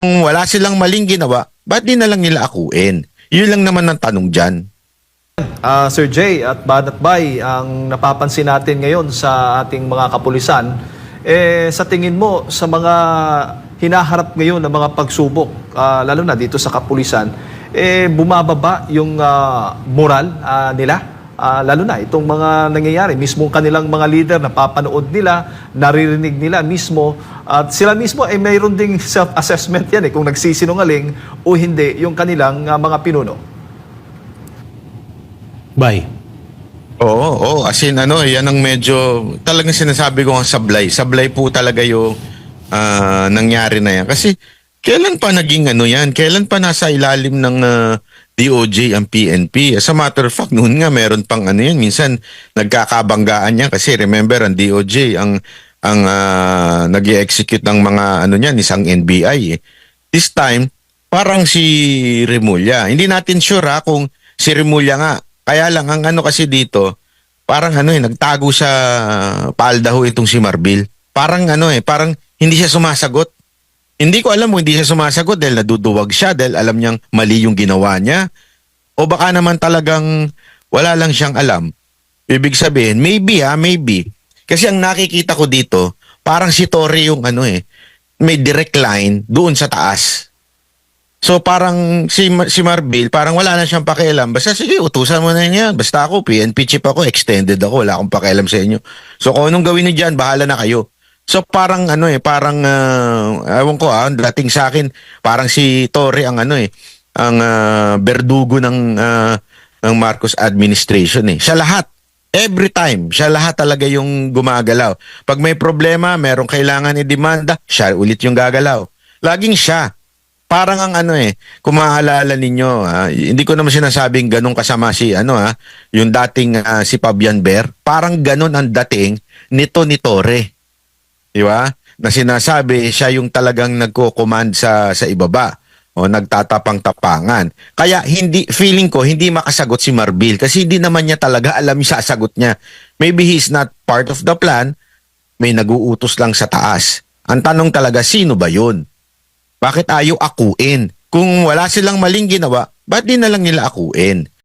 Kung wala silang maling ginawa, ba't di na lang nila akuin? Yun lang naman ang tanong dyan. Sir Jay at Banatbay, ang napapansin natin ngayon sa ating mga kapulisan, sa tingin mo sa mga hinaharap ngayon ng mga pagsubok, lalo na dito sa kapulisan, bumababa yung moral nila? Lalo na itong mga nangyayari, mismo kanilang mga leader, napapanood nila, naririnig nila mismo, at sila mismo ay mayroon ding self-assessment yan kung nagsisinungaling o hindi yung kanilang mga pinuno. Bye. Oo, as in yan ang medyo, talagang sinasabi ko nga sablay. Sablay po talaga yung nangyari na yan. Kasi kailan pa naging yan? Kailan pa nasa ilalim ng DOJ ang PNP? As a matter of fact, noon nga meron pang yan. Minsan nagkakabanggaan yan kasi remember ang DOJ ang nag-i-execute ng mga yan, isang NBI. This time, parang si Remulla. Hindi natin sure kung si Remulla nga. Kaya lang, ang kasi dito, parang nagtago sa paldaho itong si Marbil. Parang parang hindi siya sumasagot. Hindi ko alam kung hindi siya sumasagot dahil naduduwag siya, dahil alam niyang mali yung ginawa niya. O baka naman talagang wala lang siyang alam. Ibig sabihin, maybe. Kasi ang nakikita ko dito, parang si Torre yung may direct line doon sa taas. So parang si Marbil, parang wala na siyang pakialam. Basta sige, utusan mo na yan. Basta ako, PNP chief ako, extended ako, wala akong pakialam sa inyo. So kung anong gawin niyo dyan, bahala na kayo. So parang parang ewan ko dating sa akin, parang si Torre ang ang berdugo ng Marcos administration Siya lahat. Every time, siya lahat talaga yung gumagalaw. Pag may problema, merong kailangan i-demanda, siya ulit yung gagalaw. Laging siya. Parang ang kung maaalala ninyo, hindi ko naman sinasabing ganun kasama si yung dating si Fabian Ber. Parang ganun ang dating nito ni Torre. Di ba? Na sinasabi siya yung talagang nagko-command sa ibaba o nagtatapang-tapangan. Kaya feeling ko hindi makasagot si Marbil kasi hindi naman niya talaga alam yung sasagot niya. Maybe he's not part of the plan, may nag-uutos lang sa taas. Ang tanong talaga, sino ba yun? Bakit ayaw akuin? Kung wala silang maling ginawa, ba't di na lang nila akuin?